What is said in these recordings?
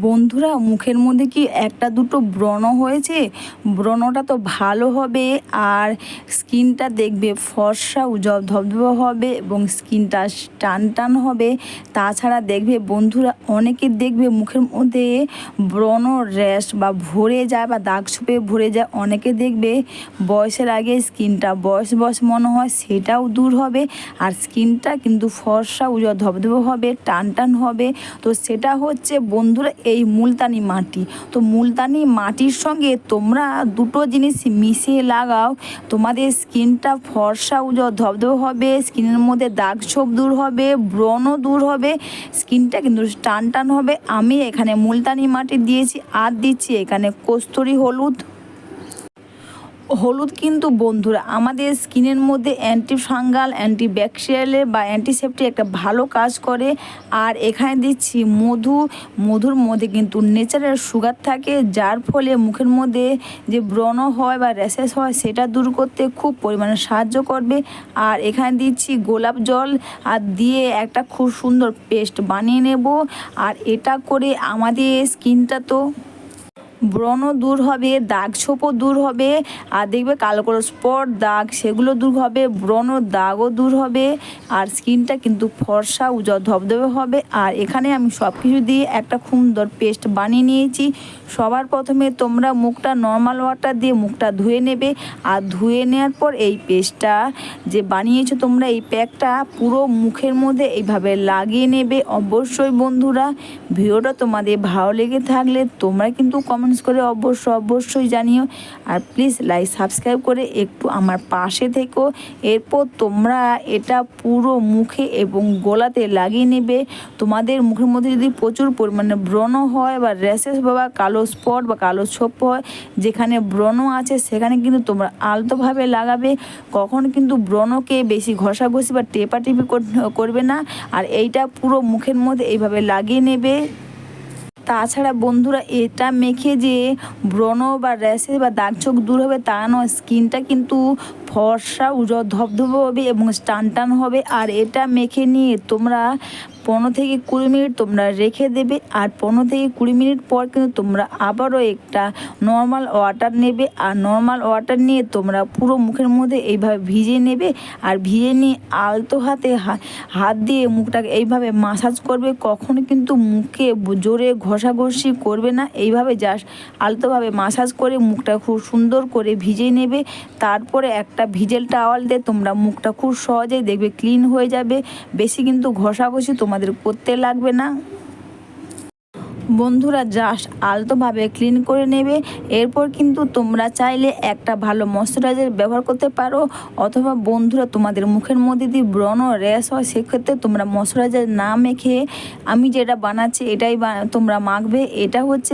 বন্ধুরা, মুখের মধ্যে কি একটা দুটো ব্রণ হয়েছে? ব্রণটা তো ভালো হবে, আর স্কিনটা দেখবে ফর্সা উজ্জ্বল ধবধবে হবে এবং স্কিনটা টান টান হবে। তাছাড়া দেখবে বন্ধুরা, অনেকের দেখবে মুখের মধ্যে ব্রণ র্যাশ বা ভরে যায় বা দাগ ছোপে ভরে যায়। অনেকে দেখবে বয়সের আগে স্কিনটা বয়স বয়স মনে হয়, সেটাও দূর হবে। আর স্কিনটা কিন্তু ফর্সা উজ্জ্বল ধবধবে হবে, টান টান হবে। তো সেটা হচ্ছে বন্ধুরা এই মুলতানি মাটি। তো মুলতানি মাটির সঙ্গে তোমরা দুটো জিনিস মিশিয়ে লাগাও, তোমাদের স্কিনটা ফর্সা উজ্জ্বল ধবধবে হবে, স্কিনের মধ্যে দাগ ছোপ দূর হবে, ব্রণও দূর হবে, স্কিনটা কিন্তু টান টান হবে। আমি এখানে মুলতানি মাটি দিয়েছি, আর দিচ্ছি এখানে কস্তুরি হলুদ। হলুদ কিন্তু বন্ধুরা আমাদের স্কিনের মধ্যে অ্যান্টিফাঙ্গাল, অ্যান্টিব্যাকটেরিয়ালের বা অ্যান্টিসেপ্টিক একটা ভালো কাজ করে। আর এখানে দিচ্ছি মধু। মধুর মধ্যে কিন্তু ন্যাচারাল সুগার থাকে, যার ফলে মুখের মধ্যে যে ব্রণ হয় বা র্যাশেস হয় সেটা দূর করতে খুব পরিমাণে সাহায্য করবে। আর এখানে দিচ্ছি গোলাপ জল, আর দিয়ে একটা খুব সুন্দর পেস্ট বানিয়ে নেব। আর এটা করে আমাদের স্কিনটা তো ব্রণও দূর হবে, দাগ ছোপও দূর হবে, আর দেখবে কালো কালো স্পট দাগ সেগুলো দূর হবে, ব্রণ দাগও দূর হবে, আর স্কিনটা কিন্তু ফর্সা উজ্জ্বল ধবধবে হবে। আর এখানে আমি সব কিছু দিয়ে একটা সুন্দর পেস্ট বানিয়ে নিয়েছি। সবার প্রথমে তোমরা মুখটা নর্মাল ওয়াটার দিয়ে মুখটা ধুয়ে নেবে, আর ধুয়ে নেওয়ার পর এই পেস্টটা যে বানিয়েছো তোমরা, এই প্যাকটা পুরো মুখের মধ্যে এইভাবে লাগিয়ে নেবে। অবশ্যই বন্ধুরা, ভিডিওটা তোমাদের ভালো লেগে থাকলে তোমরা কিন্তু কমেন্টস করে অবশ্যই জানিও। আর প্লিজ লাইক সাবস্ক্রাইব করে একটু আমার পাশে থেকো। এরপর তোমরা এটা পুরো মুখে এবং গলাতে লাগিয়ে নেবে। তোমাদের মুখের মধ্যে যদি প্রচুর পরিমাণে ব্রণ হয় বা র্যাশেস বা কালো স্পট বা কালো ছোপ হয়, যেখানে ব্রণ আছে সেখানে কিন্তু তোমরা আলতোভাবে লাগাবে। কখন কিন্তু ব্রণকে বেশি ঘষাঘষি বা টেপাটিপি করবে না। আর এইটা পুরো মুখের মধ্যে এইভাবে লাগিয়ে নেবে। তাছাড়া বন্ধুরা, এটা মেখে যে ব্রণ বা র্যাশেস বা দাগ ছোপ দূর হবে তা নয়, স্কিনটা কিন্তু ফর্সা উজ্জ্বল ধবধবে হবে এবং টান টান হবে। আর এটা মেখে নিয়ে তোমরা 15 থেকে 20 মিনিট তোমরা রেখে দেবে। আর 15 থেকে 20 মিনিট পর কিন্তু তোমরা আবারও একটা নর্মাল ওয়াটার নেবে, আর নর্মাল ওয়াটার নিয়ে তোমরা পুরো মুখের মধ্যে এইভাবে ভিজিয়ে নেবে। আর ভিজিয়ে নিয়ে আলতো হাতে হাত দিয়ে মুখটাকে এইভাবে মাসাজ করবে। কখনো কিন্তু মুখে জোরে ঘষাঘষি করবে না, এইভাবে জাস্ট আলতোভাবে মাসাজ করে মুখটা খুব সুন্দর করে ভিজিয়ে নেবে। তারপরে একটা ভিজেল টাওয়াল দিয়ে তোমরা মুখটা খুব সহজেই দেখবে ক্লিন হয়ে যাবে। বেশি কিন্তু ঘষাঘষি তোমাদের করতে লাগবে না। বন্ধুরা, জাস্ট আলতোভাবে ক্লিন করে নেবে। এরপর কিন্তু তোমরা চাইলে একটা ভালো ময়শ্চারাইজার ব্যবহার করতে পারো, অথবা বন্ধুরা তোমাদের মুখের মধ্যে যদি ব্রণ র্যাশ হয় সেক্ষেত্রে তোমরা ময়শ্চারাইজার না মেখে আমি যেটা বানাচ্ছি এটাই তোমরা মাখবে। এটা হচ্ছে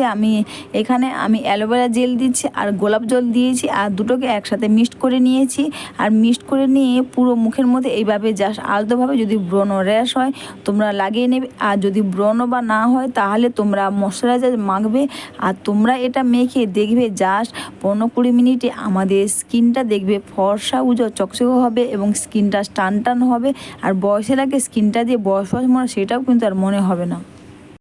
এখানে আমি অ্যালোভেরা জেল দিচ্ছি আর গোলাপ জল দিয়েছি, আর দুটোকে একসাথে মিক্সড করে নিয়েছি। আর মিক্সড করে নিয়ে পুরো মুখের মধ্যে এইভাবে জাস্ট আলতোভাবে যদি ব্রণ র্যাশ হয় তোমরা লাগিয়ে নেবে। আর যদি ব্রণ বা না হয় তাহলে তোমরা ময়শ্চারাইজার মাখবে। আর তোমরা এটা মেখে দেখবে জাস্ট 15-20 মিনিটে আমাদের স্কিনটা দেখবে ফর্সা উজ্জ্বল চকচকে হবে এবং স্কিনটা টান টান হবে। আর বয়সের আগে স্কিনটা দিয়ে বয়স মনে সেটাও কিন্তু আর মনে হবে না।